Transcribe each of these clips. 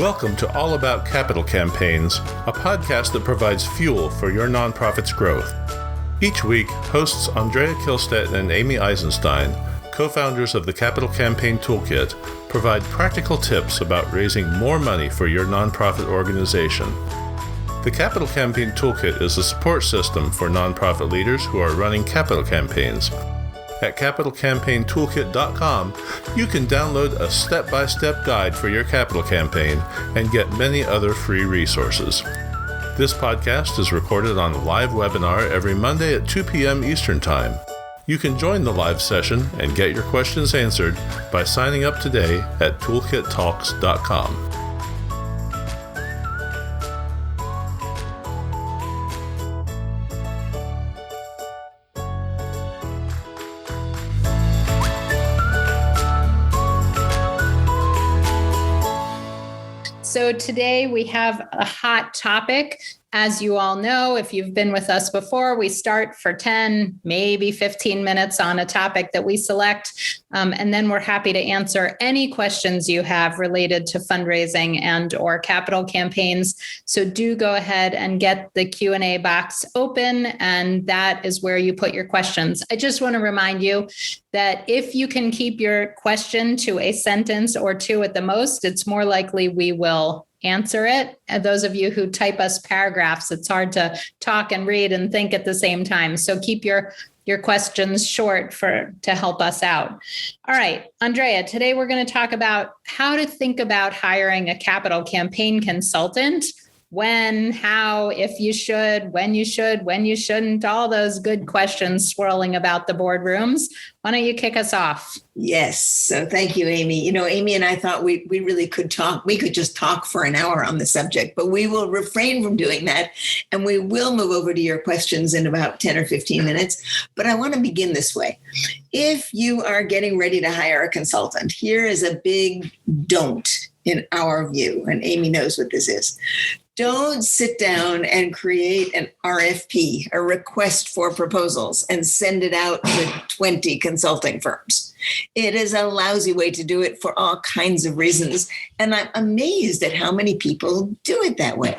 Welcome to All About Capital Campaigns, a podcast that provides fuel for your nonprofit's growth. Each week, hosts Andrea Kilstedt and Amy Eisenstein, co-founders of the Capital Campaign Toolkit, provide practical tips about raising more money for your nonprofit organization. The Capital Campaign Toolkit is a support system for nonprofit leaders who are running capital campaigns. At capitalcampaigntoolkit.com, you can download a step-by-step guide for your capital campaign and get many other free resources. This podcast is recorded on a live webinar every Monday at 2 p.m. Eastern Time. You can join the live session and get your questions answered by signing up today at toolkittalks.com. So today we have a hot topic. As you all know, if you've been with us before, we start for 10, maybe 15 minutes on a topic that we select. And then we're happy to answer any questions you have related to fundraising and or capital campaigns. So do go ahead and get the Q&A box open, and that is where you put your questions. I just want to remind you that if you can keep your question to a sentence or two at the most, it's more likely we will answer it. And those of you who type us paragraphs, it's hard to talk and read and think at the same time. So keep your questions short to help us out. All right, Andrea, today we're going to talk about how to think about hiring a capital campaign consultant. When, how, if you should, when you shouldn't, all those good questions swirling about the boardrooms. Why don't you kick us off? Yes. So thank you, Amy. You know, Amy and I thought we really could talk. We could just talk for an hour on the subject, but we will refrain from doing that. And we will move over to your questions in about 10 or 15 minutes. But I want to begin this way. If you are getting ready to hire a consultant, here is a big don't in our view. And Amy knows what this is. Don't sit down and create an RFP, a request for proposals, and send it out to 20 consulting firms. It is a lousy way to do it for all kinds of reasons. And I'm amazed at how many people do it that way.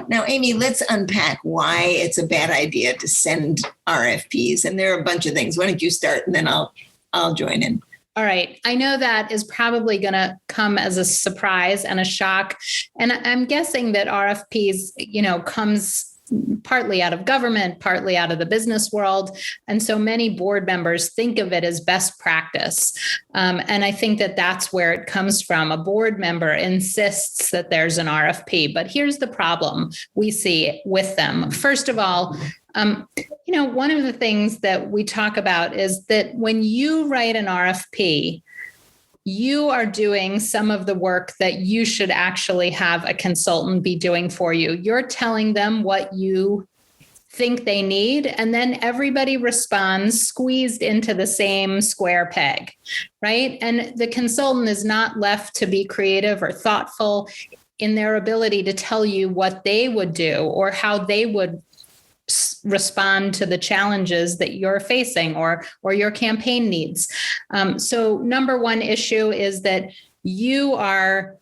Now, Amy, let's unpack why it's a bad idea to send RFPs. And there are a bunch of things. Why don't you start and then I'll join in. All right. I know that is probably going to come as a surprise and a shock. And I'm guessing that RFPs, comes partly out of government, partly out of the business world. And so many board members think of it as best practice. And I think that that's where it comes from. A board member insists that there's an RFP, but here's the problem we see with them. First of all, one of the things that we talk about is that when you write an RFP, you are doing some of the work that you should actually have a consultant be doing for you. You're telling them what you think they need, and then everybody responds squeezed into the same square peg, right? And the consultant is not left to be creative or thoughtful in their ability to tell you what they would do or how they would respond to the challenges that you're facing or your campaign needs. So number one issue is that you are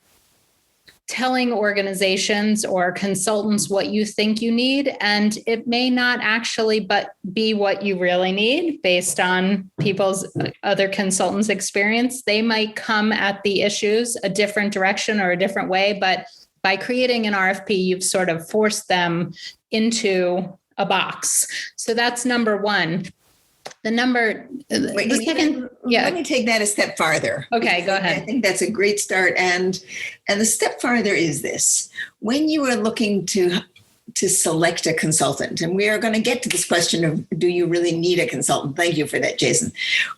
telling organizations or consultants what you think you need, and it may not actually but be what you really need based on people's other consultants' experience. They might come at the issues a different direction or a different way, but by creating an RFP, you've sort of forced them into a box. So that's number one. Let me take that a step farther. Okay, go ahead. I think that's a great start. And the step farther is this. When you are looking to select a consultant, and we are going to get to this question of, do you really need a consultant? Thank you for that, Jason.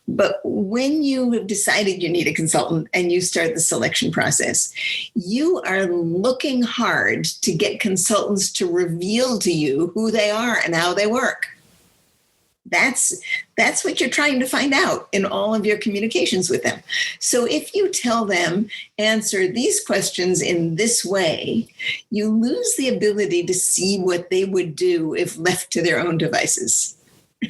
But when you have decided you need a consultant and you start the selection process, you are looking hard to get consultants to reveal to you who they are and how they work. That's what you're trying to find out in all of your communications with them. So if you tell them, answer these questions in this way, you lose the ability to see what they would do if left to their own devices.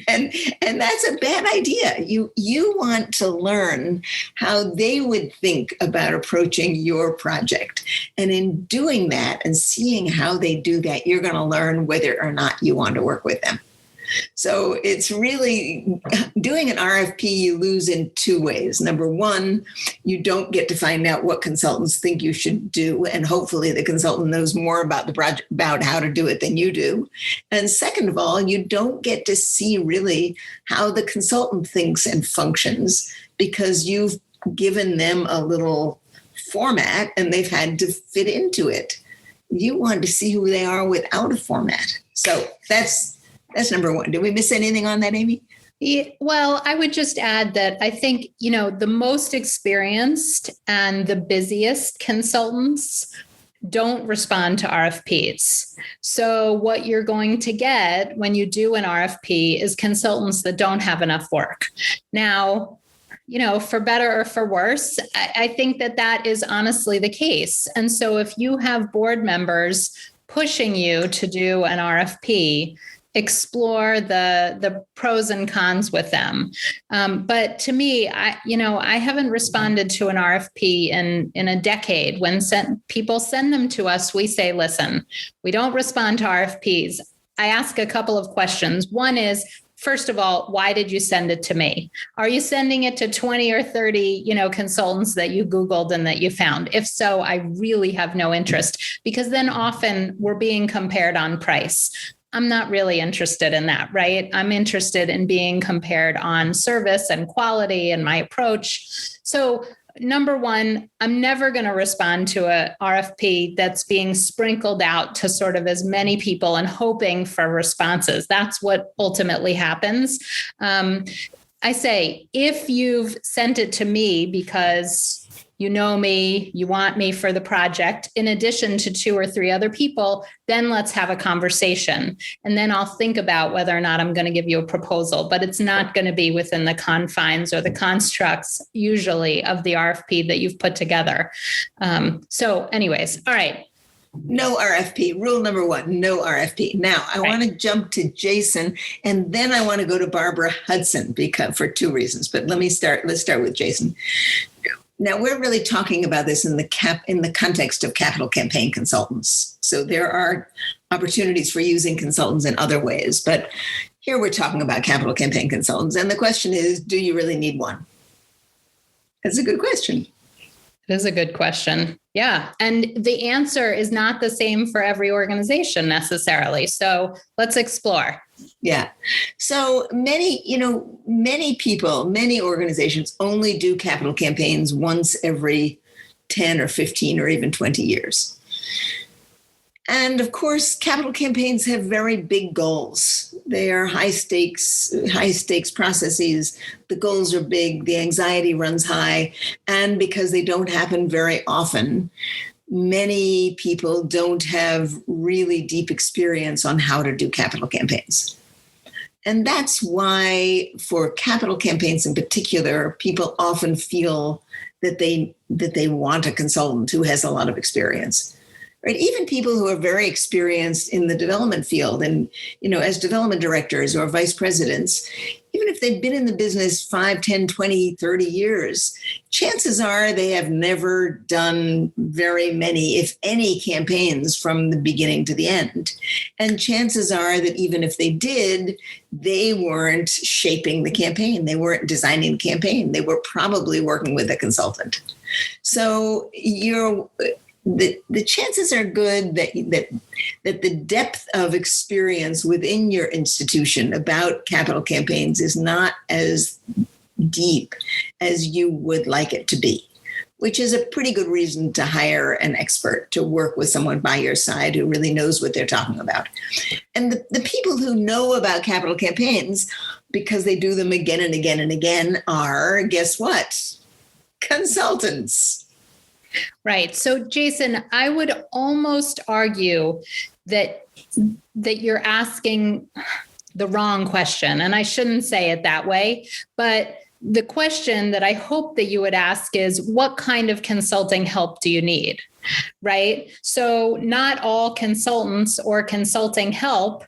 And that's a bad idea. You want to learn how they would think about approaching your project. And in doing that and seeing how they do that, you're going to learn whether or not you want to work with them. So it's really doing an RFP, you lose in two ways. Number one, you don't get to find out what consultants think you should do. And hopefully the consultant knows more about the project, about how to do it than you do. And second of all, you don't get to see really how the consultant thinks and functions because you've given them a little format and they've had to fit into it. You want to see who they are without a format. So that's number one. Did we miss anything on that, Amy? Yeah, well, I would just add that I think, the most experienced and the busiest consultants don't respond to RFPs. So what you're going to get when you do an RFP is consultants that don't have enough work. Now, for better or for worse, I think that is honestly the case. And so if you have board members pushing you to do an RFP, explore the pros and cons with them. But to me, I haven't responded to an RFP in a decade. When people send them to us, we say, listen, we don't respond to RFPs. I ask a couple of questions. One is, first of all, why did you send it to me? Are you sending it to 20 or 30, consultants that you Googled and that you found? If so, I really have no interest, because then often we're being compared on price. I'm not really interested in that, right? I'm interested in being compared on service and quality and my approach. So number one, I'm never going to respond to a RFP that's being sprinkled out to sort of as many people and hoping for responses. That's what ultimately happens. I say, if you've sent it to me because you know me, you want me for the project, in addition to 2 or 3 other people, then let's have a conversation. And then I'll think about whether or not I'm going to give you a proposal, but it's not going to be within the confines or the constructs usually of the RFP that you've put together. So anyways, all right. No RFP. Rule number 1, no RFP. Now, I want to jump to Jason, and then I want to go to Barbara Hudson for 2 reasons. But let's start with Jason. Now, we're really talking about this in the context of capital campaign consultants. So there are opportunities for using consultants in other ways, but here we're talking about capital campaign consultants. And the question is, do you really need one? That's a good question. It is a good question. Yeah. And the answer is not the same for every organization necessarily. So let's explore. Yeah. So many people, many organizations only do capital campaigns once every 10 or 15 or even 20 years. And of course, capital campaigns have very big goals. They are high stakes processes. The goals are big, the anxiety runs high. And because they don't happen very often, many people don't have really deep experience on how to do capital campaigns. And that's why for capital campaigns in particular, people often feel that they want a consultant who has a lot of experience. Right? Even people who are very experienced in the development field and, as development directors or vice presidents, even if they've been in the business 5, 10, 20, 30 years, chances are they have never done very many, if any, campaigns from the beginning to the end. And chances are that even if they did, they weren't shaping the campaign. They weren't designing the campaign. They were probably working with a consultant. So the chances are good that the depth of experience within your institution about capital campaigns is not as deep as you would like it to be, which is a pretty good reason to hire an expert, to work with someone by your side who really knows what they're talking about. And the people who know about capital campaigns, because they do them again and again and again, are, guess what? Consultants. Right. So, Jason, I would almost argue that you're asking the wrong question. And I shouldn't say it that way. But the question that I hope that you would ask is, what kind of consulting help do you need? Right. So not all consultants or consulting help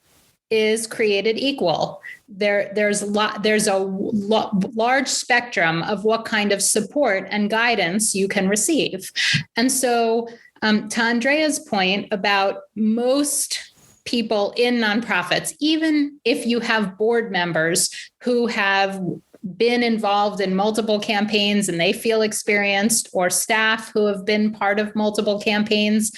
is created equal. There's a large spectrum of what kind of support and guidance you can receive. And so to Andrea's point about most people in nonprofits, even if you have board members who have been involved in multiple campaigns and they feel experienced, or staff who have been part of multiple campaigns,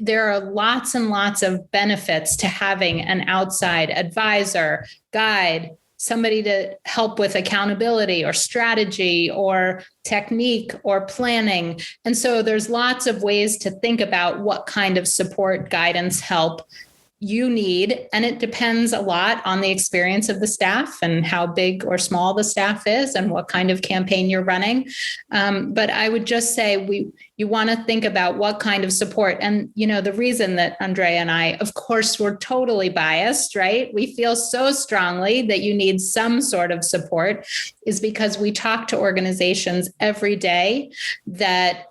there are lots and lots of benefits to having an outside advisor, guide, somebody to help with accountability or strategy or technique or planning. And so there's lots of ways to think about what kind of support, guidance, help you need. And it depends a lot on the experience of the staff and how big or small the staff is and what kind of campaign you're running. But I would just say you want to think about what kind of support. And, the reason that Andrea and I, of course, we're totally biased, right? We feel so strongly that you need some sort of support is because we talk to organizations every day that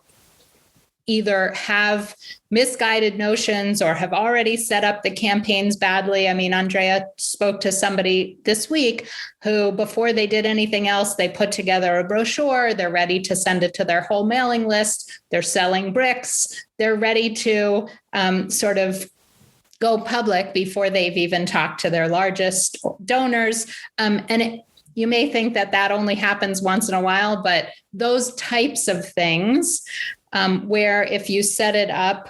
either have misguided notions or have already set up the campaigns badly. I mean, Andrea spoke to somebody this week who, before they did anything else, they put together a brochure. They're ready to send it to their whole mailing list. They're selling bricks. They're ready to sort of go public before they've even talked to their largest donors. You may think that only happens once in a while, but those types of things where if you set it up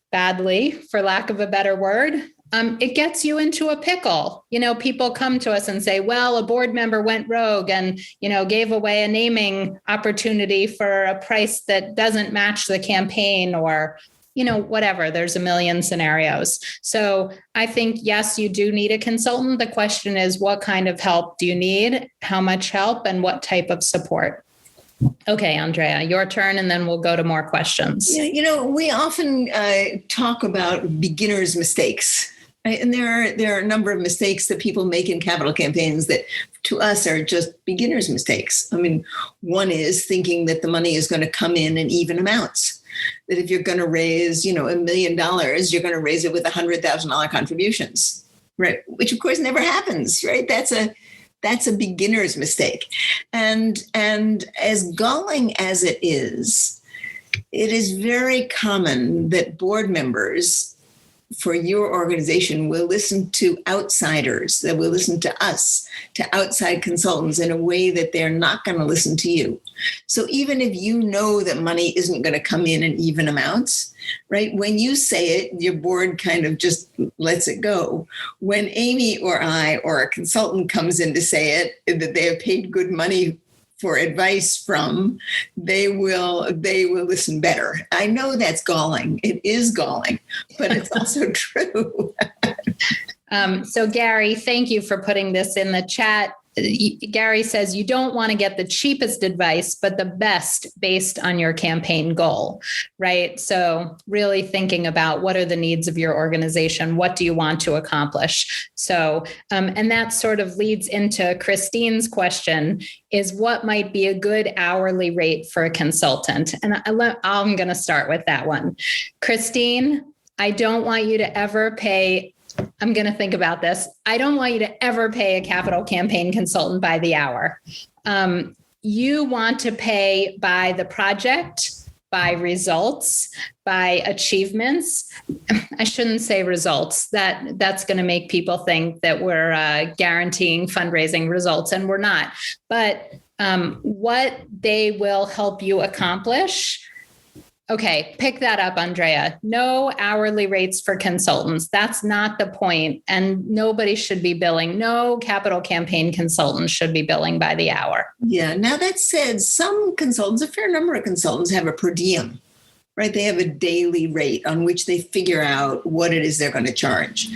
badly, for lack of a better word, it gets you into a pickle. People come to us and say, well, a board member went rogue and, gave away a naming opportunity for a price that doesn't match the campaign or, whatever. There's a million scenarios. So I think, yes, you do need a consultant. The question is, what kind of help do you need? How much help and what type of support? Okay, Andrea, your turn, and then we'll go to more questions. Yeah, we often talk about beginners' mistakes. Right? And there are a number of mistakes that people make in capital campaigns that to us are just beginners' mistakes. I mean, one is thinking that the money is going to come in even amounts. That if you're going to raise, $1 million, you're going to raise it with $100,000 contributions, right? Which of course never happens, right? That's a beginner's mistake. And as galling as it is very common that board members for your organization will listen to outsiders, that will listen to us, to outside consultants in a way that they're not going to listen to you. So even if you know that money isn't going to come in even amounts, right? When you say it, your board kind of just lets it go. When Amy or I or a consultant comes in to say it, that they have paid good money for advice from, they will listen better. I know that's galling. It is galling, but it's also true. So Gary, thank you for putting this in the chat. Gary says you don't want to get the cheapest advice, but the best based on your campaign goal, right? So really thinking about what are the needs of your organization? What do you want to accomplish? So, and that sort of leads into Christine's question is what might be a good hourly rate for a consultant? And I'm going to start with that one. Christine, I don't want you to ever pay I'm going to think about this. I don't want you to ever pay a capital campaign consultant by the hour. You want to pay by the project, by results, by achievements. I shouldn't say results. That's going to make people think that we're guaranteeing fundraising results, and we're not. But what they will help you accomplish. Okay, pick that up, Andrea. No hourly rates for consultants. That's not the point. And nobody should be billing. No capital campaign consultants should be billing by the hour. Yeah. Now that said, some consultants, a fair number of consultants have a per diem, right? They have a daily rate on which they figure out what it is they're going to charge.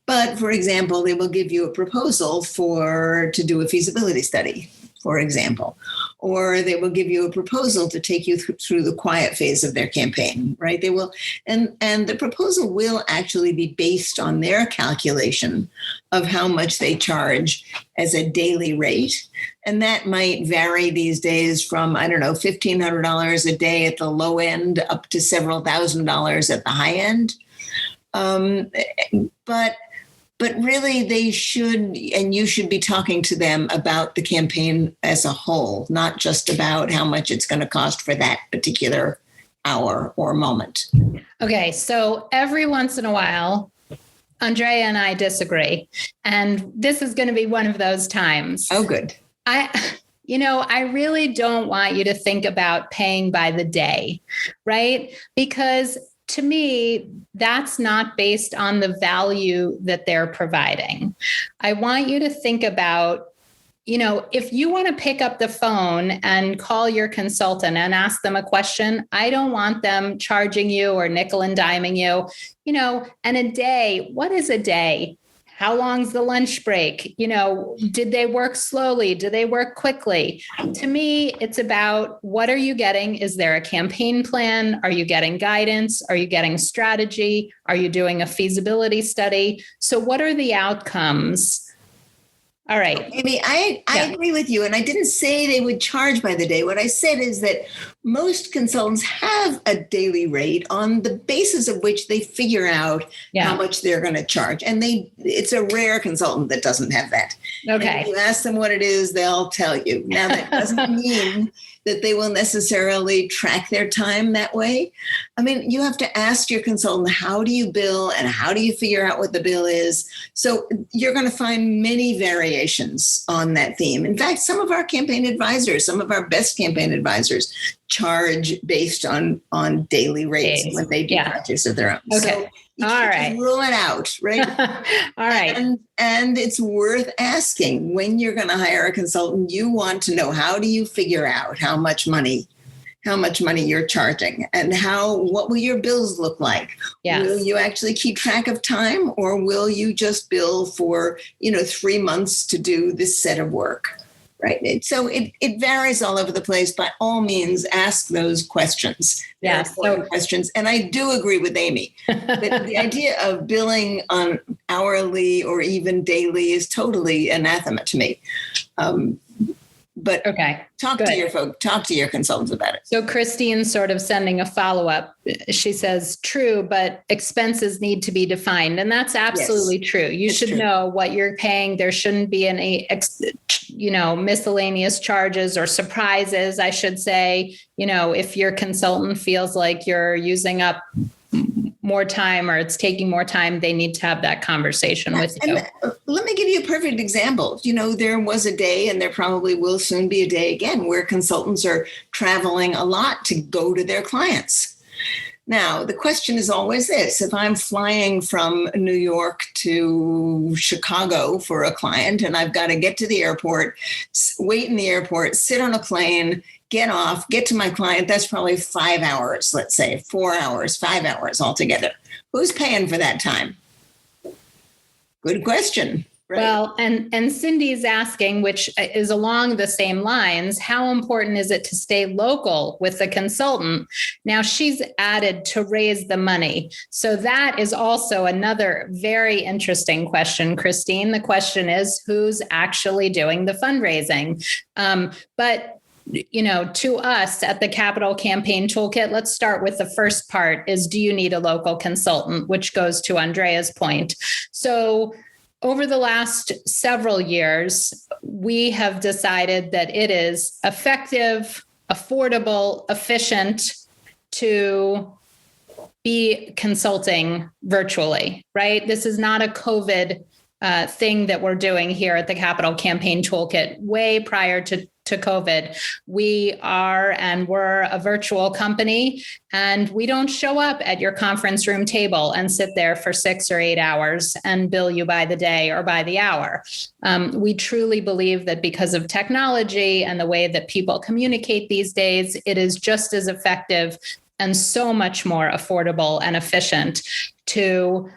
But for example, they will give you a proposal to do a feasibility study, for example, or they will give you a proposal to take you through the quiet phase of their campaign, right? They will, and the proposal will actually be based on their calculation of how much they charge as a daily rate. And that might vary these days from, $1,500 a day at the low end up to several $1,000s at the high end. But really, they should, and you should be talking to them about the campaign as a whole, not just about how much it's going to cost for that particular hour or moment. Okay, so every once in a while, Andrea and I disagree, and this is going to be one of those times. Oh, good. I really don't want you to think about paying by the day, right? Because to me, that's not based on the value that they're providing. I want you to think about, if you want to pick up the phone and call your consultant and ask them a question, I don't want them charging you or nickel and diming you, and a day, what is a day? How long's the lunch break? Did they work slowly? Do they work quickly? To me, it's about what are you getting? Is there a campaign plan? Are you getting guidance? Are you getting strategy? Are you doing a feasibility study? So what are the outcomes? All right. Amy, I agree with you. And I didn't say they would charge by the day. What I said is that most consultants have a daily rate on the basis of which they figure out how much they're going to charge. And it's a rare consultant that doesn't have that. Okay. And if you ask them what it is, they'll tell you. Now, that doesn't mean that they will necessarily track their time that way. I mean, you have to ask your consultant, how do you bill and how do you figure out what the bill is? So you're going to find many variations on that theme. In fact, some of our campaign advisors, some of our best campaign advisors charge based on daily rates when they do projects of their own. Okay. So you can't rule it out, right? All right. And it's worth asking when you're going to hire a consultant. You want to know, how do you figure out how much money you're charging, and what will your bills look like? Yes. Will you actually keep track of time, or will you just bill for 3 months to do this set of work? Right. So it varies all over the place. By all means, ask those questions. Yes. Questions. And I do agree with Amy that the idea of billing on hourly or even daily is totally anathema to me. But talk to your consultants about it. So Christine's sort of sending a follow-up. She says, true, but expenses need to be defined. And that's absolutely true. You should know what you're paying. There shouldn't be any, miscellaneous charges or surprises, I should say. If your consultant feels like you're using up more time or it's taking more time, they need to have that conversation with you. And let me give you a perfect example. There was a day, and there probably will soon be a day again, where consultants are traveling a lot to go to their clients. Now, the question is always this: if I'm flying from New York to Chicago for a client, and I've got to get to the airport, wait in the airport, sit on a plane, get off, get to my client, that's probably 5 hours, let's say 4 hours, 5 hours altogether. Who's paying for that time? Good question. Right? Well, and Cindy's asking, which is along the same lines, how important is it to stay local with the consultant? Now she's added to raise the money. So that is also another very interesting question, Christine. The question is, who's actually doing the fundraising? But to us at the Capital Campaign Toolkit, let's start with the first part is, do you need a local consultant, which goes to Andrea's point. So over the last several years, we have decided that it is effective, affordable, efficient to be consulting virtually, right? This is not a COVID thing that we're doing here at the Capital Campaign Toolkit. Way prior to COVID, we are and were a virtual company, and we don't show up at your conference room table and sit there for 6 or 8 hours and bill you by the day or by the hour. We truly believe that because of technology and the way that people communicate these days, it is just as effective and so much more affordable and efficient to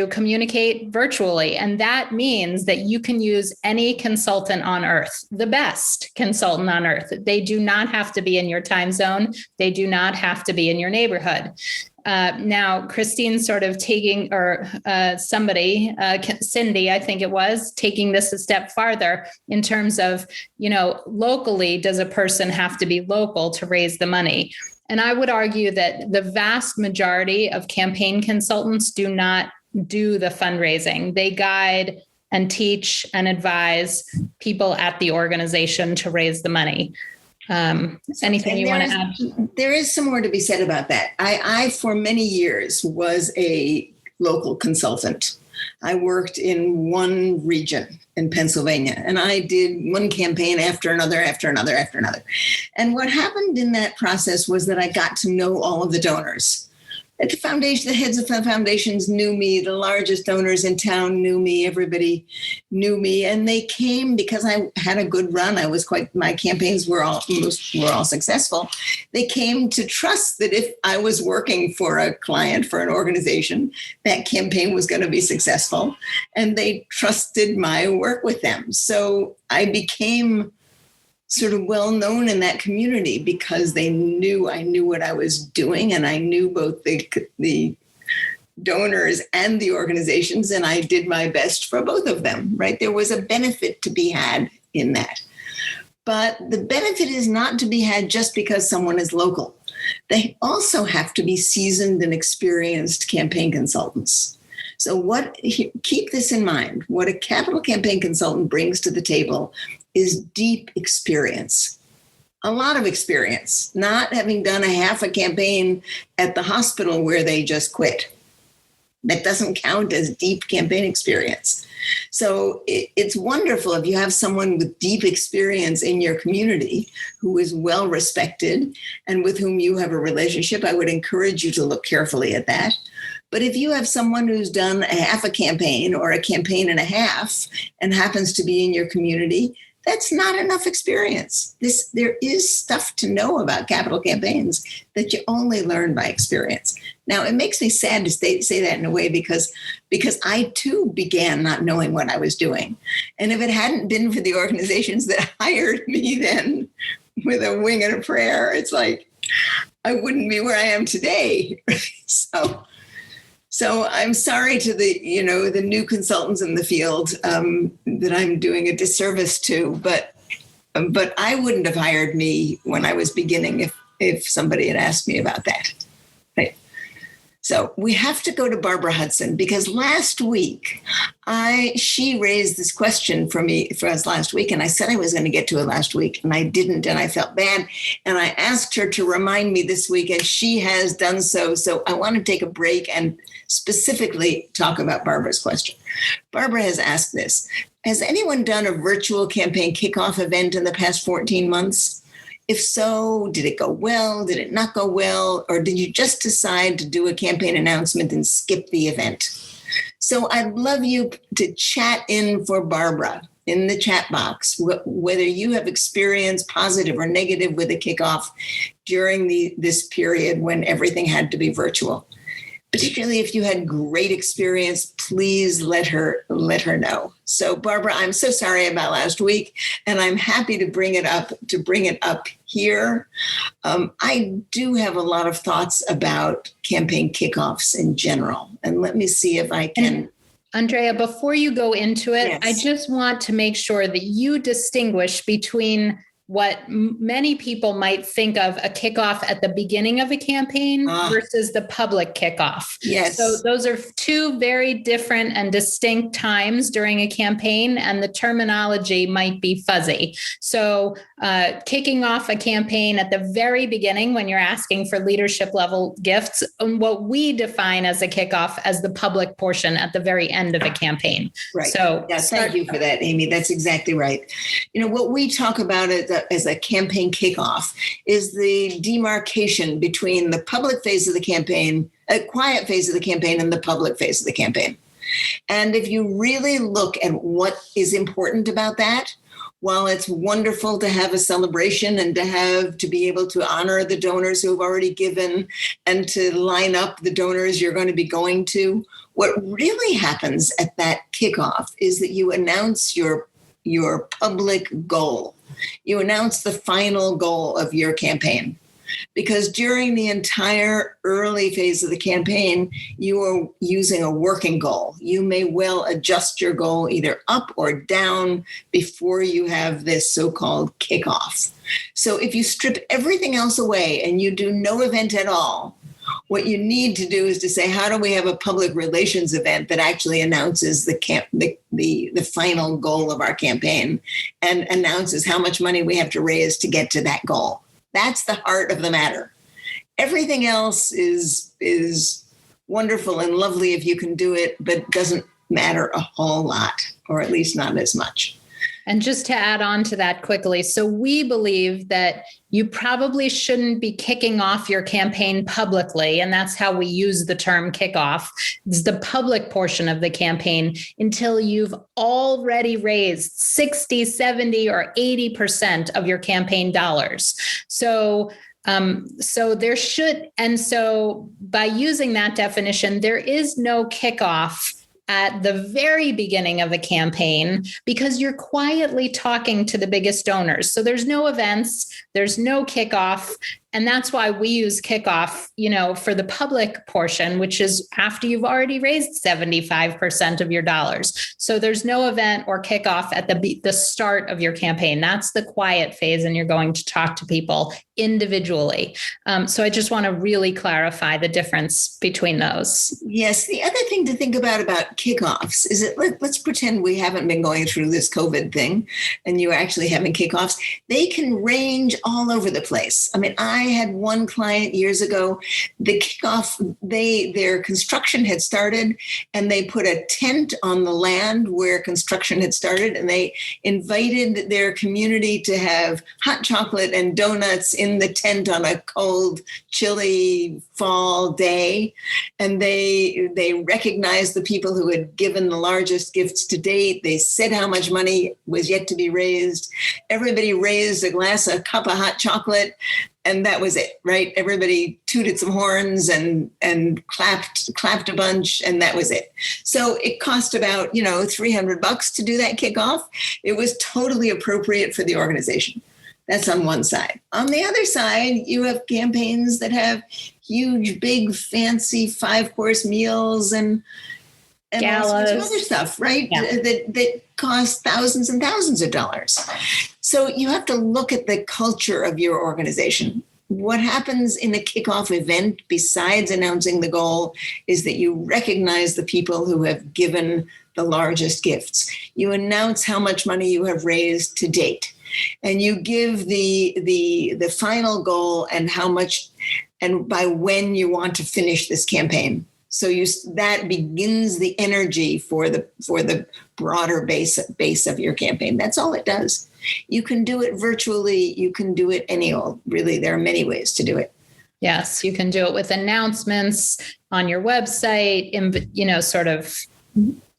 communicate virtually. And that means that you can use any consultant on earth, the best consultant on earth. They do not have to be in your time zone. They do not have to be in your neighborhood. Now, Christine's sort of taking, or Cindy, I think it was, taking this a step farther in terms of, locally, does a person have to be local to raise the money? And I would argue that the vast majority of campaign consultants do not do the fundraising. They guide and teach and advise people at the organization to raise the money. Anything you want to add? There is some more to be said about that. I for many years was a local consultant. I worked in one region in Pennsylvania, and I did one campaign after another. And what happened in that process was that I got to know all of the donors. At the foundation, the heads of the foundations knew me. The largest donors in town knew me. Everybody knew me, and they came because I had a good run. My campaigns were all successful. They came to trust that if I was working for a client, for an organization, that campaign was going to be successful, and they trusted my work with them. So I became sort of well known in that community because I knew what I was doing, and I knew both the donors and the organizations, and I did my best for both of them, right? There was a benefit to be had in that. But the benefit is not to be had just because someone is local. They also have to be seasoned and experienced campaign consultants. So keep this in mind. What a capital campaign consultant brings to the table is deep experience, a lot of experience, not having done a half a campaign at the hospital where they just quit. That doesn't count as deep campaign experience. So it's wonderful if you have someone with deep experience in your community who is well respected and with whom you have a relationship. I would encourage you to look carefully at that. But if you have someone who's done a half a campaign or a campaign and a half and happens to be in your community, that's not enough experience. There is stuff to know about capital campaigns that you only learn by experience. Now, it makes me sad to say that in a way because I too began not knowing what I was doing. And if it hadn't been for the organizations that hired me then with a wing and a prayer, it's like I wouldn't be where I am today. So I'm sorry to the new consultants in the field that I'm doing a disservice to, but I wouldn't have hired me when I was beginning if somebody had asked me about that. Right. So we have to go to Barbara Hudson because last week she raised this question for us last week, and I said I was going to get to it last week, and I didn't, and I felt bad, and I asked her to remind me this week, and she has done so. So I want to take a break and specifically talk about Barbara's question. Barbara has asked this: has anyone done a virtual campaign kickoff event in the past 14 months? If so, did it go well? Did it not go well? Or did you just decide to do a campaign announcement and skip the event? So I'd love you to chat in for Barbara in the chat box, whether you have experienced positive or negative with a kickoff during this period when everything had to be virtual. Particularly if you had great experience, please let her know. So Barbara, I'm so sorry about last week, and I'm happy to bring it up here. I do have a lot of thoughts about campaign kickoffs in general, and let me see if I can. And Andrea, before you go into it, Yes. I just want to make sure that you distinguish between what many people might think of a kickoff at the beginning of a campaign versus the public kickoff. Yes. So those are two very different and distinct times during a campaign, and the terminology might be fuzzy. So kicking off a campaign at the very beginning when you're asking for leadership level gifts, what we define as a kickoff as the public portion at the very end of a campaign. Right. So thank you for that, Amy. That's exactly right. What we talk about as a campaign kickoff is the demarcation between the public phase of the campaign, a quiet phase of the campaign, and the public phase of the campaign. And if you really look at what is important about that, while it's wonderful to have a celebration and to be able to honor the donors who have already given and to line up the donors you're going to be going to, what really happens at that kickoff is that you announce your public goal. You announce the final goal of your campaign. because during the entire early phase of the campaign, you are using a working goal. You may well adjust your goal either up or down before you have this so-called kickoff. So if you strip everything else away and you do no event at all, what you need to do is to say, how do we have a public relations event that actually announces the final goal of our campaign and announces how much money we have to raise to get to that goal? That's the heart of the matter. Everything else is wonderful and lovely if you can do it, but doesn't matter a whole lot, or at least not as much. And just to add on to that quickly, so we believe that you probably shouldn't be kicking off your campaign publicly. And that's how we use the term kickoff. It's the public portion of the campaign until you've already raised 60, 70, or 80% of your campaign dollars. So there should, and so by using that definition, there is no kickoff at the very beginning of the campaign because you're quietly talking to the biggest donors. So there's no events, there's no kickoff. And that's why we use kickoff, for the public portion, which is after you've already raised 75% of your dollars. So there's no event or kickoff at the start of your campaign. That's the quiet phase, and you're going to talk to people individually. So I just want to really clarify the difference between those. Yes. The other thing to think about kickoffs is that let's pretend we haven't been going through this COVID thing and you're actually having kickoffs. They can range all over the place. I mean, I had one client years ago, the kickoff, their construction had started and they put a tent on the land where construction had started, and they invited their community to have hot chocolate and donuts in the tent on a cold, chilly fall day. And they recognized the people who had given the largest gifts to date. They said how much money was yet to be raised. Everybody raised a cup of hot chocolate. And that was it, right? Everybody tooted some horns and clapped a bunch, and that was it. So it cost about, $300 to do that kickoff. It was totally appropriate for the organization. That's on one side. On the other side, you have campaigns that have huge, big, fancy 5-course meals and all sorts of other stuff, right? Yeah. That cost thousands and thousands of dollars. So you have to look at the culture of your organization. What happens in a kickoff event, besides announcing the goal, is that you recognize the people who have given the largest gifts. You announce how much money you have raised to date, and you give the final goal and how much and by when you want to finish this campaign. So that begins the energy for the broader base of your campaign. That's all it does. You can do it virtually. You can do it really. There are many ways to do it. Yes, you can do it with announcements on your website, sort of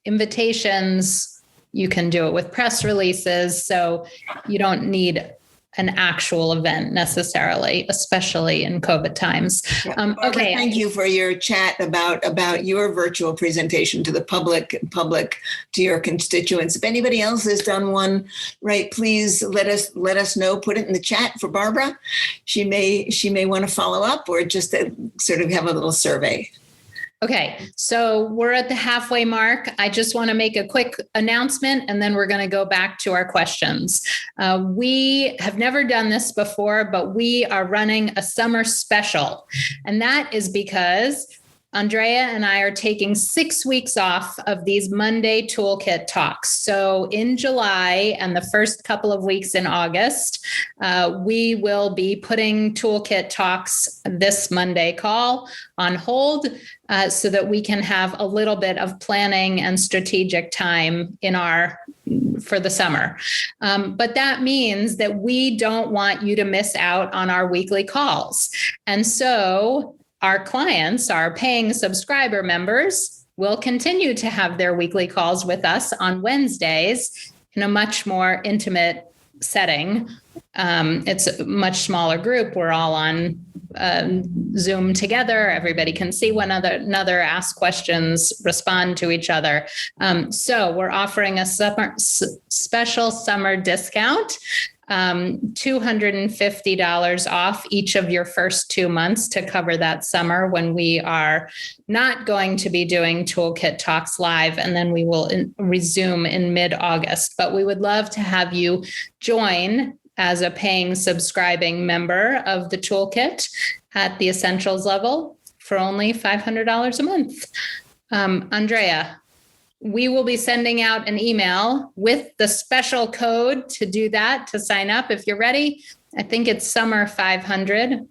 invitations. You can do it with press releases. So you don't need an actual event necessarily, especially in COVID times. Yeah. Barbara, okay. Thank you for your chat about your virtual presentation to the public, to your constituents. If anybody else has done one, right, please let us know. Put it in the chat for Barbara. She may want to follow up or just sort of have a little survey. Okay, so we're at the halfway mark. I just want to make a quick announcement, and then we're going to go back to our questions. We have never done this before, but we are running a summer special. And that is because Andrea and I are taking 6 weeks off of these Monday toolkit talks. So in July and the first couple of weeks in August, we will be putting toolkit talks, this Monday call, on hold so that we can have a little bit of planning and strategic time for the summer. But that means that we don't want you to miss out on our weekly calls. And so our clients, our paying subscriber members, will continue to have their weekly calls with us on Wednesdays in a much more intimate setting. It's a much smaller group. We're all on Zoom together. Everybody can see one another, ask questions, respond to each other. So we're offering a special summer discount. $250 off each of your first 2 months to cover that summer when we are not going to be doing Toolkit Talks live, and then we will resume in mid-August. But we would love to have you join as a paying subscribing member of the Toolkit at the Essentials level for only $500 a month. Andrea, we will be sending out an email with the special code to do that, to sign up if you're ready. I think it's summer 500.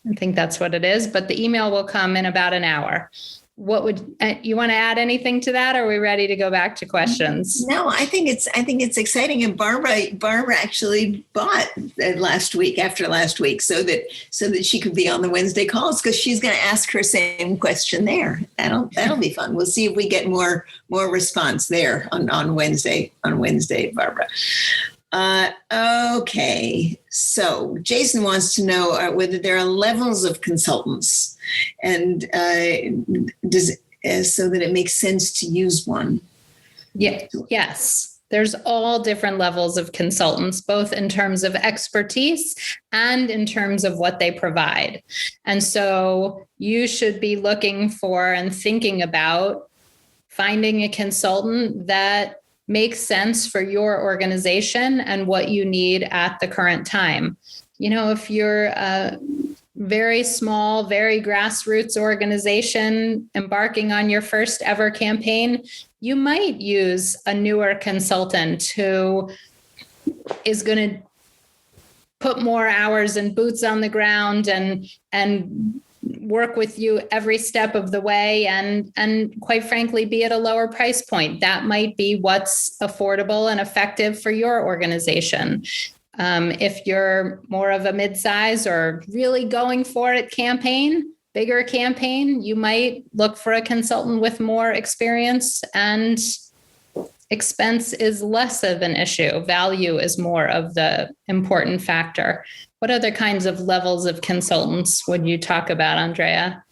I think that's what it is, but the email will come in about an hour. What would you want to add anything to that? Or are we ready to go back to questions? No, I think it's exciting. And Barbara actually bought after last week, so that she could be on the Wednesday calls, because she's going to ask her same question there. That'll be fun. We'll see if we get more response there on Wednesday, Barbara. Okay, so Jason wants to know whether there are levels of consultants, and so that it makes sense to use one. Yeah. Yes. There's all different levels of consultants, both in terms of expertise and in terms of what they provide. And so you should be looking for and thinking about finding a consultant that makes sense for your organization and what you need at the current time. If you're a very small, very grassroots organization embarking on your first ever campaign, you might use a newer consultant who is going to put more hours and boots on the ground and work with you every step of the way, and quite frankly, be at a lower price point. That might be what's affordable and effective for your organization. If you're more of a mid-size or really going for it bigger campaign, you might look for a consultant with more experience, and expense is less of an issue. Value is more of the important factor. What other kinds of levels of consultants would you talk about, Andrea?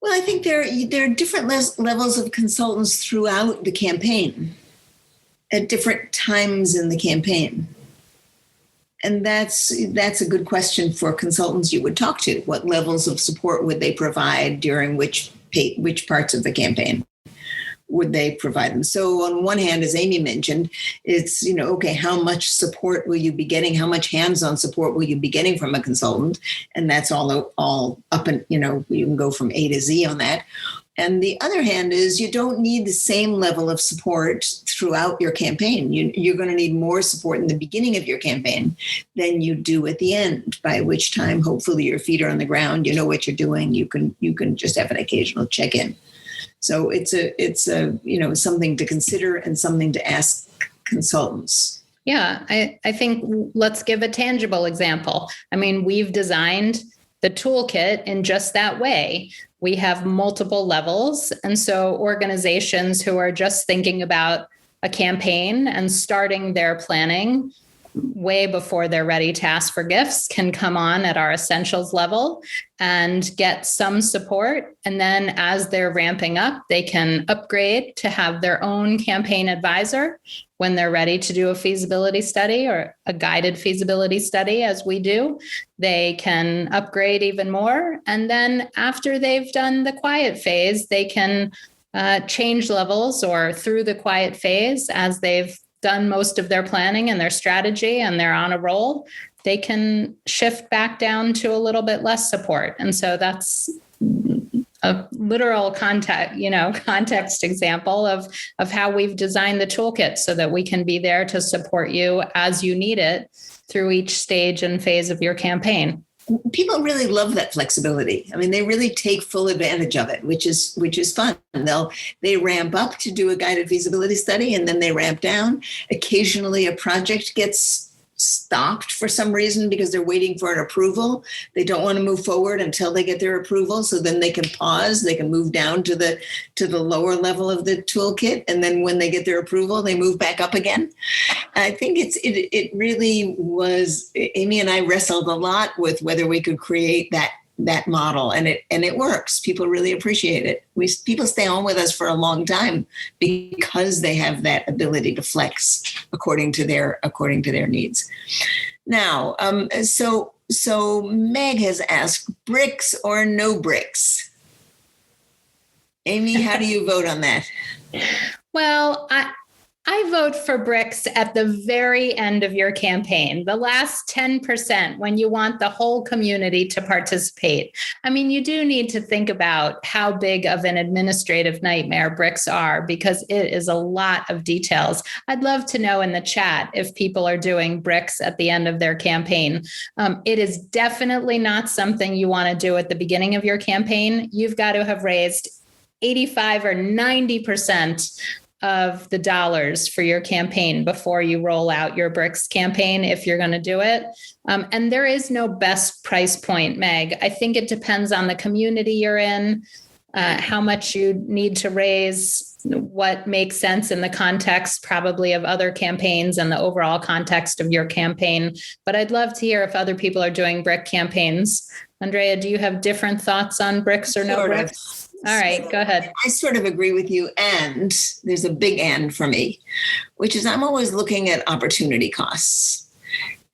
Well, I think there are different levels of consultants throughout the campaign at different times in the campaign. And that's a good question for consultants you would talk to. What levels of support would they provide during which parts of the campaign would they provide them? So on one hand, as Amy mentioned, it's, okay, how much support will you be getting? How much hands-on support will you be getting from a consultant? And that's all up and, you can go from A to Z on that. And the other hand is you don't need the same level of support throughout your campaign. You're going to need more support in the beginning of your campaign than you do at the end, by which time, hopefully, your feet are on the ground. You know what you're doing. You can just have an occasional check-in. So it's something to consider and something to ask consultants. Yeah, I think let's give a tangible example. I mean, we've designed the toolkit in just that way. We have multiple levels. And so organizations who are just thinking about a campaign and starting their planning way before they're ready to ask for gifts can come on at our essentials level and get some support. And then as they're ramping up, they can upgrade to have their own campaign advisor when they're ready to do a feasibility study or a guided feasibility study, as we do. They can upgrade even more. And then after they've done the quiet phase, they can change levels, or through the quiet phase, as they've done most of their planning and their strategy and they're on a roll, they can shift back down to a little bit less support. And so that's a literal context example of how we've designed the toolkit so that we can be there to support you as you need it through each stage and phase of your campaign. People really love that flexibility. I mean, they really take full advantage of it, which is fun. They ramp up to do a guided feasibility study, and then they ramp down. Occasionally, a project gets stopped for some reason because they're waiting for an approval. They don't want to move forward until they get their approval. So then they can pause. They can move down to the lower level of the toolkit, and then when they get their approval, they move back up again. I think it really was. Amy and I wrestled a lot with whether we could create that model, and it works. People really appreciate it. People stay on with us for a long time because they have that ability to flex according to their needs. Now, so Meg has asked, bricks or no bricks? Amy, how do you vote on that? Well, I vote for bricks at the very end of your campaign, the last 10%, when you want the whole community to participate. I mean, you do need to think about how big of an administrative nightmare bricks are, because it is a lot of details. I'd love to know in the chat if people are doing bricks at the end of their campaign. It is definitely not something you want to do at the beginning of your campaign. You've got to have raised 85 or 90% of the dollars for your campaign before you roll out your bricks campaign, if you're going to do it. And there is no best price point, Meg. I think it depends on the community you're in, how much you need to raise, what makes sense in the context probably of other campaigns and the overall context of your campaign. But I'd love to hear if other people are doing brick campaigns. Andrea, do you have different thoughts on bricks or no bricks? All right, go ahead. I sort of agree with you. And there's a big and for me, which is I'm always looking at opportunity costs.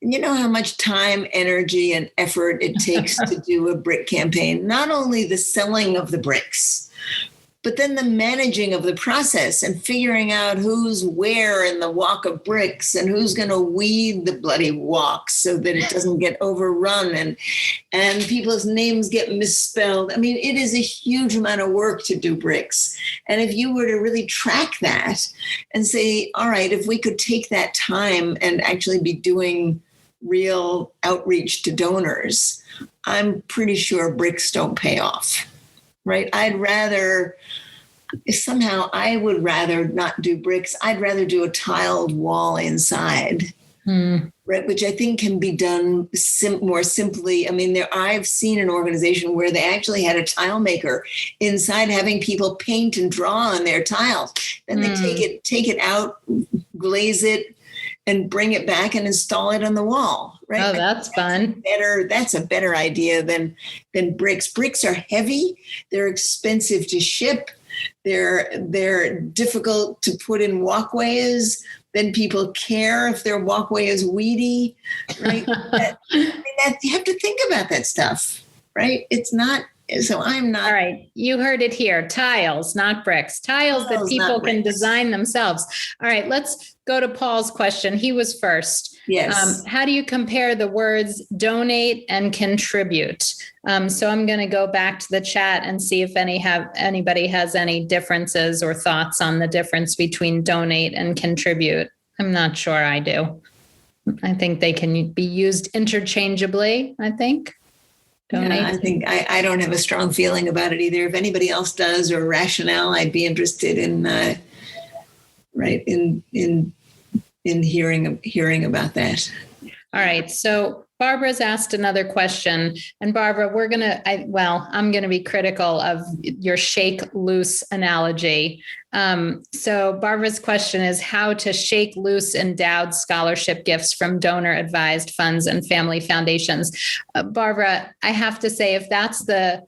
And you know how much time, energy, and effort it takes to do a brick campaign, not only the selling of the bricks, but then the managing of the process and figuring out who's where in the walk of bricks and who's going to weed the bloody walk so that it doesn't get overrun and people's names get misspelled. I mean, it is a huge amount of work to do bricks. And if you were to really track that and say, all right, if we could take that time and actually be doing real outreach to donors, I'm pretty sure bricks don't pay off. Right. I would rather not do bricks. I'd rather do a tiled wall inside, right? Which I think can be done more simply. I mean, I've seen an organization where they actually had a tile maker inside having people paint and draw on their tiles. Then they take it out, glaze it, and bring it back and install it on the wall. Right? Oh, that's fun. That's a better idea than bricks. Bricks are heavy. They're expensive to ship. They're difficult to put in walkways. Then people care if their walkway is weedy, right? You have to think about that stuff, right? It's not. So I'm not. All right. You heard it here. Tiles, not bricks. Tiles that people can design themselves. All right. Let's go to Paul's question. He was first. Yes. How do you compare the words donate and contribute? So I'm going to go back to the chat and see if anybody has any differences or thoughts on the difference between donate and contribute. I'm not sure I do. I think they can be used interchangeably, I think. Yeah, I think I don't have a strong feeling about it either. If anybody else does or rationale, I'd be interested in in hearing about that. All right. So Barbara's asked another question, and Barbara, I'm going to be critical of your shake loose analogy. So Barbara's question is how to shake loose endowed scholarship gifts from donor advised funds and family foundations. Barbara, I have to say, if that's the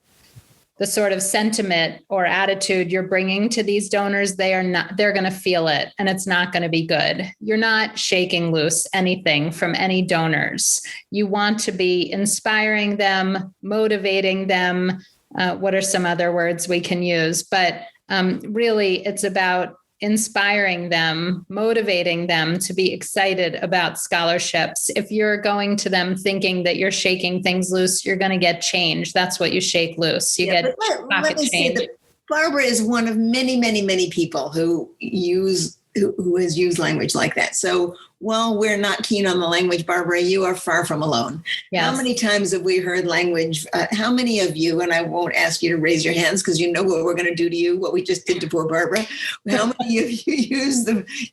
sort of sentiment or attitude you're bringing to these donors, they're going to feel it, and it's not going to be good. You're not shaking loose anything from any donors. You want to be inspiring them, motivating them. What are some other words we can use? But really, it's about inspiring them, motivating them to be excited about scholarships. If you're going to them thinking that you're shaking things loose, you're going to get change. That's what you shake loose. You get pocket change. Say that Barbara is one of many, many, many people who has used language like that. So while we're not keen on the language, Barbara, you are far from alone. Yes. How many times have we heard language? How many of you, and I won't ask you to raise your hands because you know what we're going to do to you, what we just did to poor Barbara. How many of you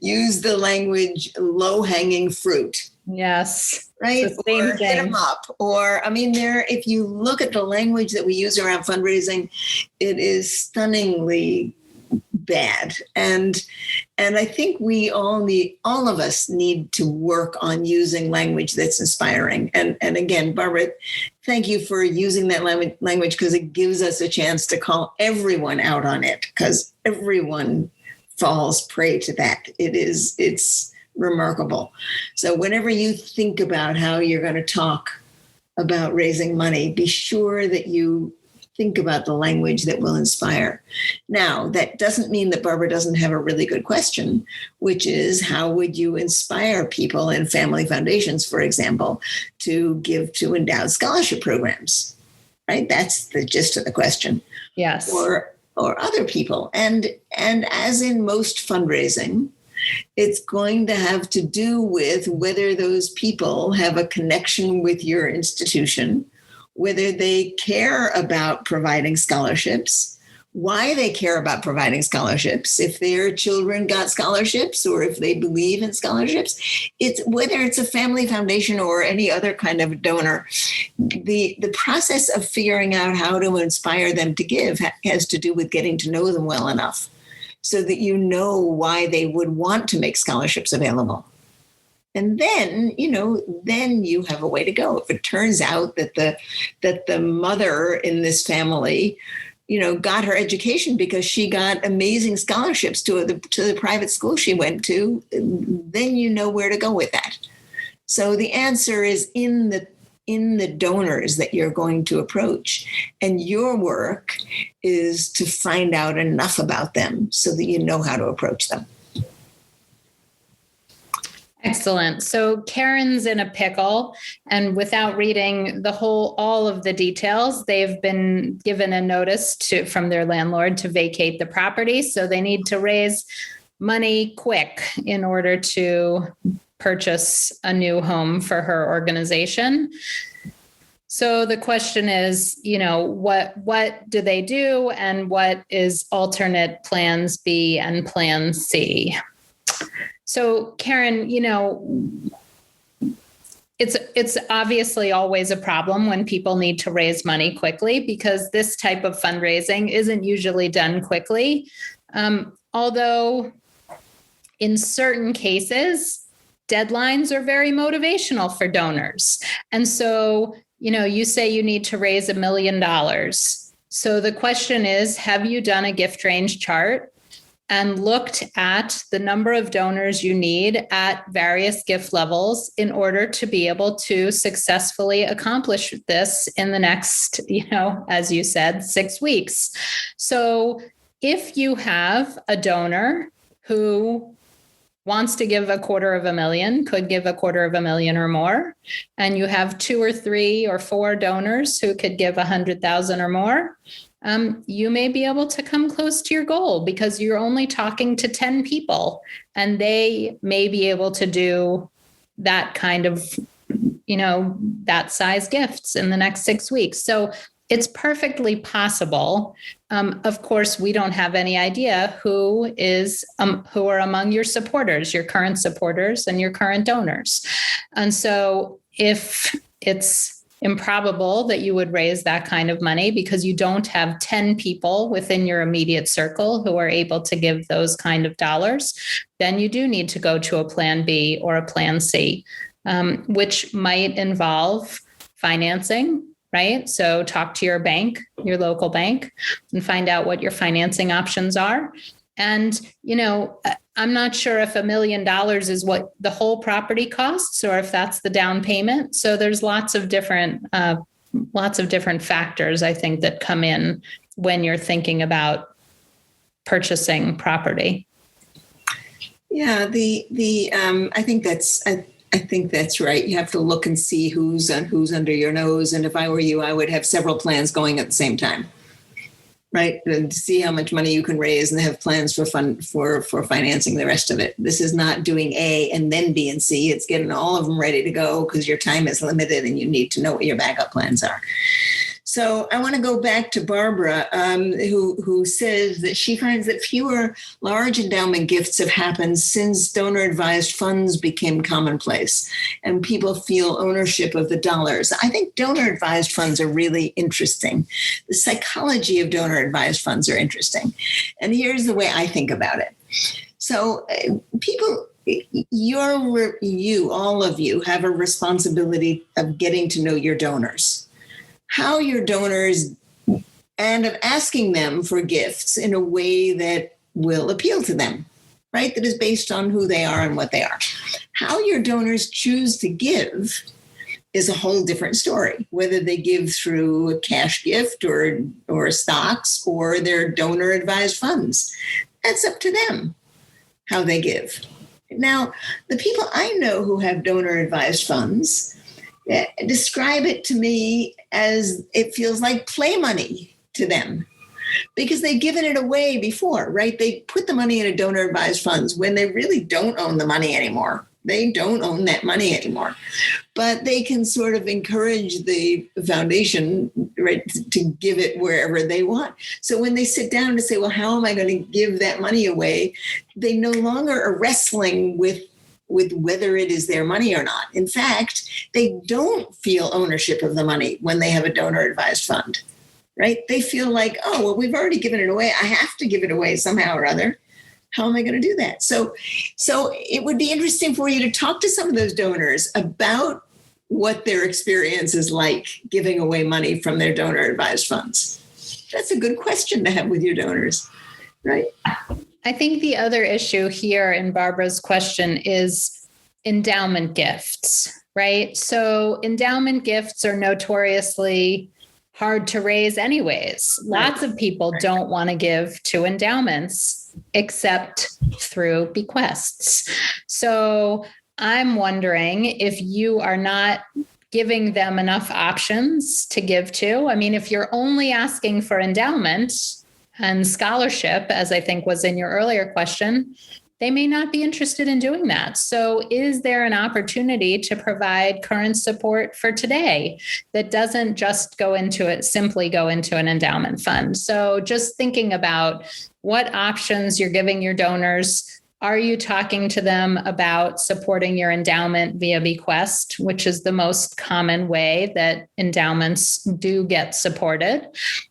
use the language low-hanging fruit? Yes. Right? It's the same or thing. Hit them up. Or, I mean, if you look at the language that we use around fundraising, it is stunningly bad. And I think all of us need to work on using language that's inspiring. And again, Barbara, thank you for using that language, because it gives us a chance to call everyone out on it, because everyone falls prey to that. It's remarkable. So whenever you think about how you're going to talk about raising money, be sure that you think about the language that will inspire. Now, that doesn't mean that Barbara doesn't have a really good question, which is, how would you inspire people in family foundations, for example, to give to endowed scholarship programs, right? That's the gist of the question. Yes. Or other people. And as in most fundraising, it's going to have to do with whether those people have a connection with your institution, whether they care about providing scholarships, why they care about providing scholarships, if their children got scholarships or if they believe in scholarships. It's whether it's a family foundation or any other kind of donor. The process of figuring out how to inspire them to give has to do with getting to know them well enough so that you know why they would want to make scholarships available. And then, then you have a way to go. If it turns out that the mother in this family, got her education because she got amazing scholarships to the private school she went to, then you know where to go with that. So the answer is in the donors that you're going to approach. And your work is to find out enough about them so that you know how to approach them. Excellent. So Karen's in a pickle, and without reading all of the details, they've been given a notice from their landlord to vacate the property. So they need to raise money quick in order to purchase a new home for her organization. So the question is, what do they do, and what is alternate plans B and plan C? So Karen, it's obviously always a problem when people need to raise money quickly, because this type of fundraising isn't usually done quickly. Although in certain cases, deadlines are very motivational for donors. And so, you say you need to raise $1 million. So the question is, have you done a gift range chart and looked at the number of donors you need at various gift levels in order to be able to successfully accomplish this in the next, as you said, 6 weeks? So if you have a donor who wants to give $250,000, could give $250,000 or more, and you have 2 or 3 or 4 donors who could give $100,000 or more, you may be able to come close to your goal, because you're only talking to 10 people, and they may be able to do that kind of, that size gifts in the next 6 weeks. So it's perfectly possible. Of course, we don't have any idea who are among your supporters, your current supporters and your current donors. And so if it's improbable that you would raise that kind of money because you don't have 10 people within your immediate circle who are able to give those kind of dollars, then you do need to go to a plan B or a plan C, which might involve financing, right? So talk to your bank, your local bank, and find out what your financing options are. And, I'm not sure if $1 million is what the whole property costs or if that's the down payment. So there's lots of different factors, I think, that come in when you're thinking about purchasing property. Yeah, I think that's right. You have to look and see who's under your nose. And if I were you, I would have several plans going at the same time. Right, and see how much money you can raise, and have plans for financing the rest of it. This is not doing A and then B and C. It's getting all of them ready to go, because your time is limited and you need to know what your backup plans are. So I want to go back to Barbara, who says that she finds that fewer large endowment gifts have happened since donor-advised funds became commonplace and people feel ownership of the dollars. I think donor-advised funds are really interesting. The psychology of donor-advised funds are interesting. And here's the way I think about it. So people, all of you have a responsibility of getting to know your donors. How your donors, and of asking them for gifts in a way that will appeal to them, right? That is based on who they are and what they are. How your donors choose to give is a whole different story, whether they give through a cash gift or stocks or their donor advised funds. That's up to them, how they give. Now, the people I know who have donor advised funds describe it to me as it feels like play money to them because they've given it away before, right? They put the money in a donor advised funds when they really don't own the money anymore. They don't own that money anymore, but they can sort of encourage the foundation, right, to give it wherever they want. So when they sit down to say, well, how am I going to give that money away? They no longer are wrestling with whether it is their money or not. In fact, they don't feel ownership of the money when they have a donor advised fund, right? They feel like, oh, well, we've already given it away. I have to give it away somehow or other. How am I going to do that? So it would be interesting for you to talk to some of those donors about what their experience is like giving away money from their donor advised funds. That's a good question to have with your donors, right? I think the other issue here in Barbara's question is endowment gifts, right? So endowment gifts are notoriously hard to raise anyways. Lots of people don't want to give to endowments except through bequests. So I'm wondering if you are not giving them enough options to give to. I mean, if you're only asking for endowment and scholarship, as I think was in your earlier question, they may not be interested in doing that. So is there an opportunity to provide current support for today that doesn't just simply go into an endowment fund? So just thinking about what options you're giving your donors. Are you talking to them about supporting your endowment via bequest, which is the most common way that endowments do get supported?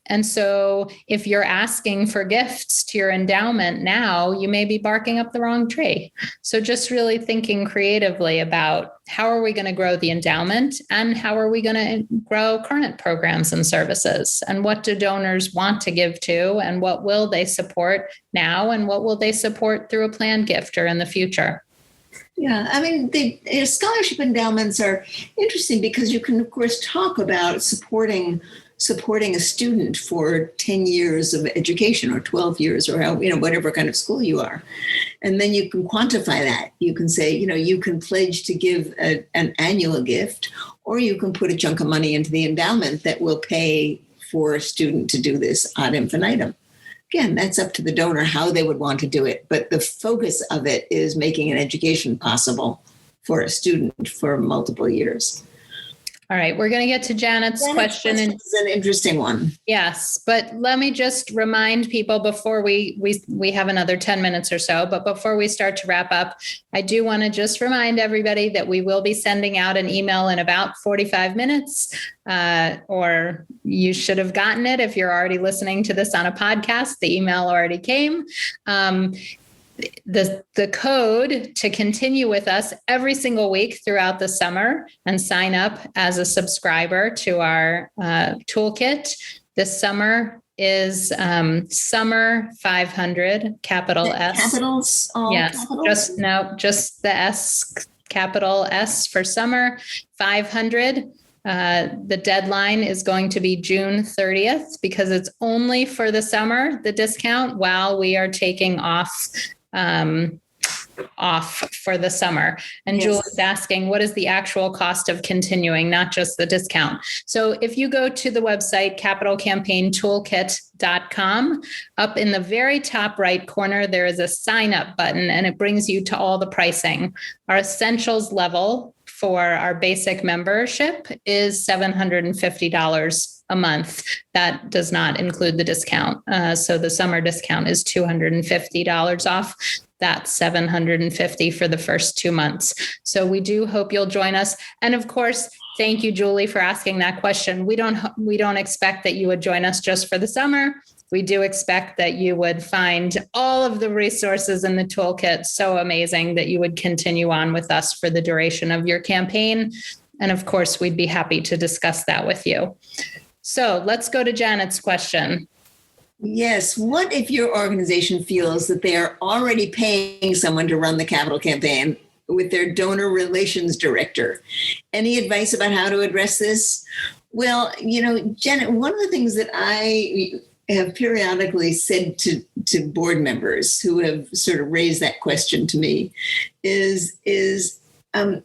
And so if you're asking for gifts to your endowment now, you may be barking up the wrong tree. So just really thinking creatively about how are we going to grow the endowment and how are we going to grow current programs and services? And what do donors want to give to and what will they support now and what will they support through a planned gift or in the future? Yeah, I mean, the scholarship endowments are interesting because you can, of course, talk about supporting a student for 10 years of education or 12 years or whatever kind of school you are. And then you can quantify that. You can say, you can pledge to give an annual gift, or you can put a chunk of money into the endowment that will pay for a student to do this ad infinitum. Again, that's up to the donor how they would want to do it. But the focus of it is making an education possible for a student for multiple years. All right, we're going to get to Janet's question. It's an interesting one. Yes, but let me just remind people before we have another 10 minutes or so, but before we start to wrap up, I do want to just remind everybody that we will be sending out an email in about 45 minutes, or you should have gotten it if you're already listening to this on a podcast. The email already came. The code to continue with us every single week throughout the summer and sign up as a subscriber to our toolkit this summer is summer 500, capital S. Capitals? Yes, capitals? just the S, capital S for summer 500. The deadline is going to be June 30th because it's only for the summer, the discount, while we are taking off for the summer. And yes. Julie's asking, what is the actual cost of continuing, not just the discount? So if you go to the website, capitalcampaigntoolkit.com, up in the very top right corner, there is a sign up button and it brings you to all the pricing. Our essentials level for our basic membership is $750 a month. That does not include the discount. So the summer discount is $250 off. That's $750 for the first 2 months. So we do hope you'll join us. And of course, thank you, Julie, for asking that question. We don't expect that you would join us just for the summer. We do expect that you would find all of the resources in the toolkit so amazing that you would continue on with us for the duration of your campaign. And of course, we'd be happy to discuss that with you. So let's go to Janet's question. Yes. What if your organization feels that they are already paying someone to run the capital campaign with their donor relations director? Any advice about how to address this? Well, Janet, one of the things that I have periodically said to board members who have sort of raised that question to me is when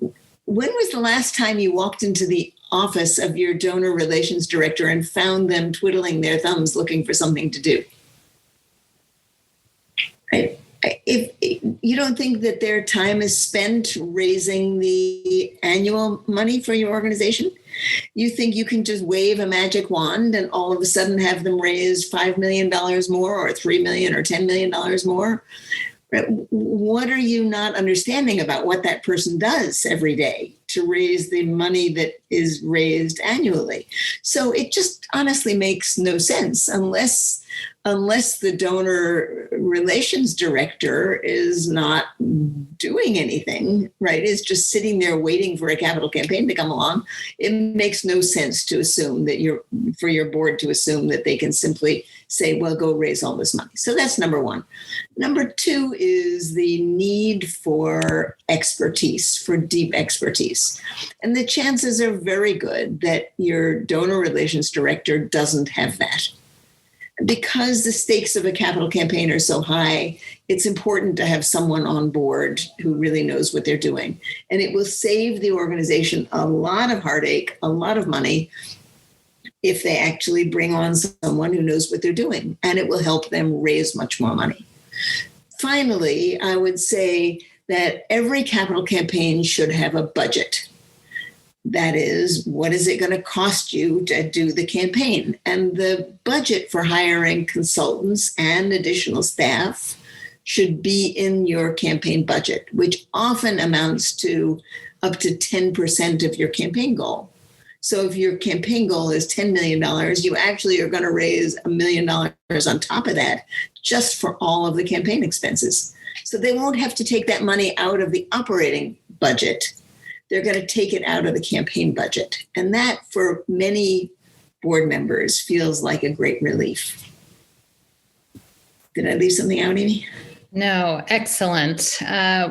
was the last time you walked into the office of your donor relations director and found them twiddling their thumbs looking for something to do? If you don't think that their time is spent raising the annual money for your organization, you think you can just wave a magic wand and all of a sudden have them raise $5 million more or $3 million or $10 million more? What are you not understanding about what that person does every day to raise the money that is raised annually? So it just honestly makes no sense unless the donor relations director is not doing anything, right? Is just sitting there waiting for a capital campaign to come along. It makes no sense to assume that for your board to assume that they can simply say, well, go raise all this money. So that's number one. Number two is the need for expertise, for deep expertise. And the chances are very good that your donor relations director doesn't have that. Because the stakes of a capital campaign are so high, it's important to have someone on board who really knows what they're doing. And it will save the organization a lot of heartache, a lot of money, if they actually bring on someone who knows what they're doing. And it will help them raise much more money. Finally, I would say that every capital campaign should have a budget. That is, what is it going to cost you to do the campaign? And the budget for hiring consultants and additional staff should be in your campaign budget, which often amounts to up to 10% of your campaign goal. So if your campaign goal is $10 million, you actually are going to raise $1 million on top of that just for all of the campaign expenses. So they won't have to take that money out of the operating budget. They're going to take it out of the campaign budget. And that, for many board members, feels like a great relief. Did I leave something out, Amy? No, excellent.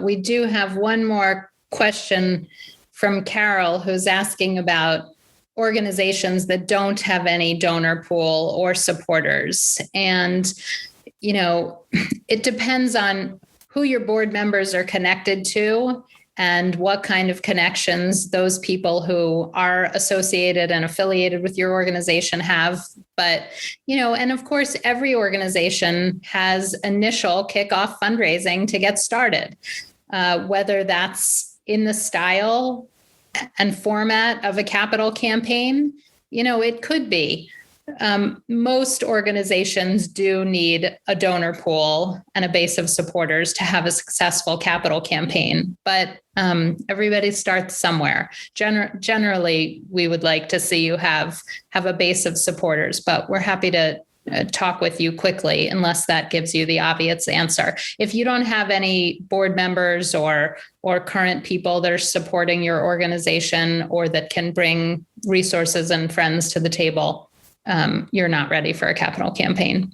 We do have one more question from Carol, who's asking about organizations that don't have any donor pool or supporters. And, it depends on who your board members are connected to and what kind of connections those people who are associated and affiliated with your organization have. But, and of course, every organization has initial kickoff fundraising to get started, whether that's in the style and format of a capital campaign. It could be. Most organizations do need a donor pool and a base of supporters to have a successful capital campaign, but everybody starts somewhere. Generally, we would like to see you have a base of supporters, but we're happy to talk with you quickly unless that gives you the obvious answer. If you don't have any board members or current people that are supporting your organization or that can bring resources and friends to the table, you're not ready for a capital campaign.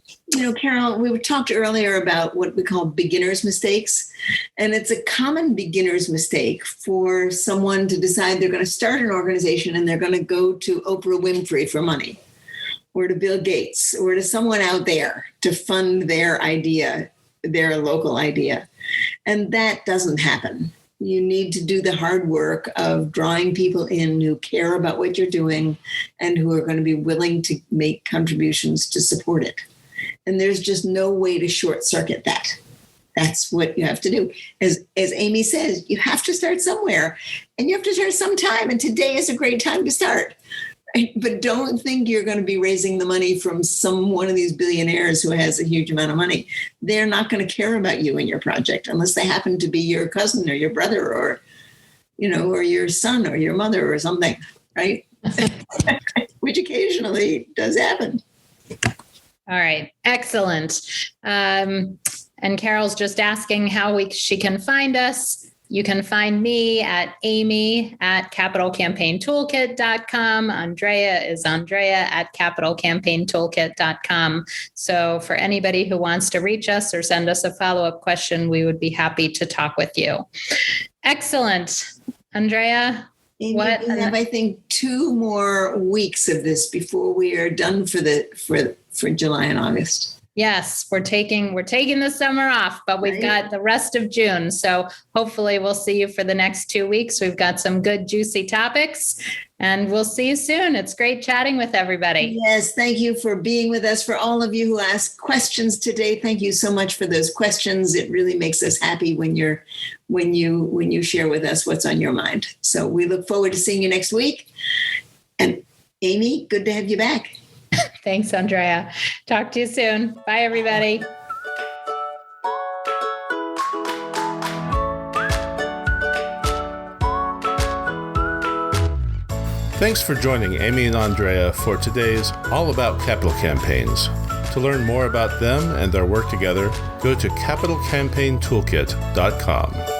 Carol, we talked earlier about what we call beginner's mistakes. And it's a common beginner's mistake for someone to decide they're going to start an organization and they're going to go to Oprah Winfrey for money, or to Bill Gates, or to someone out there to fund their idea, their local idea. And that doesn't happen. You need to do the hard work of drawing people in who care about what you're doing and who are going to be willing to make contributions to support it. And there's just no way to short circuit that. That's what you have to do. As Amy says, you have to start somewhere, and you have to start sometime. And today is a great time to start. Right? But don't think you're going to be raising the money from one of these billionaires who has a huge amount of money. They're not going to care about you and your project unless they happen to be your cousin or your brother or, or your son or your mother or something, right? Which occasionally does happen. All right. Excellent. And Carol's just asking how she can find us. You can find me at amy@capitalcampaigntoolkit.com. Andrea is andrea@capitalcampaigntoolkit.com. So for anybody who wants to reach us or send us a follow-up question, we would be happy to talk with you. Excellent. Andrea? Amy, we have, I think, 2 more weeks of this before we are done for July and August. Yes, we're taking the summer off, but we've got the rest of June. So hopefully we'll see you for the next 2 weeks. We've got some good, juicy topics, and we'll see you soon. It's great chatting with everybody. Yes, thank you for being with us. For all of you who asked questions today, thank you so much for those questions. It really makes us happy when you share with us what's on your mind. So we look forward to seeing you next week. And Amy, good to have you back. Thanks, Andrea. Talk to you soon. Bye, everybody. Thanks for joining Amy and Andrea for today's All About Capital Campaigns. To learn more about them and their work together, go to capitalcampaigntoolkit.com.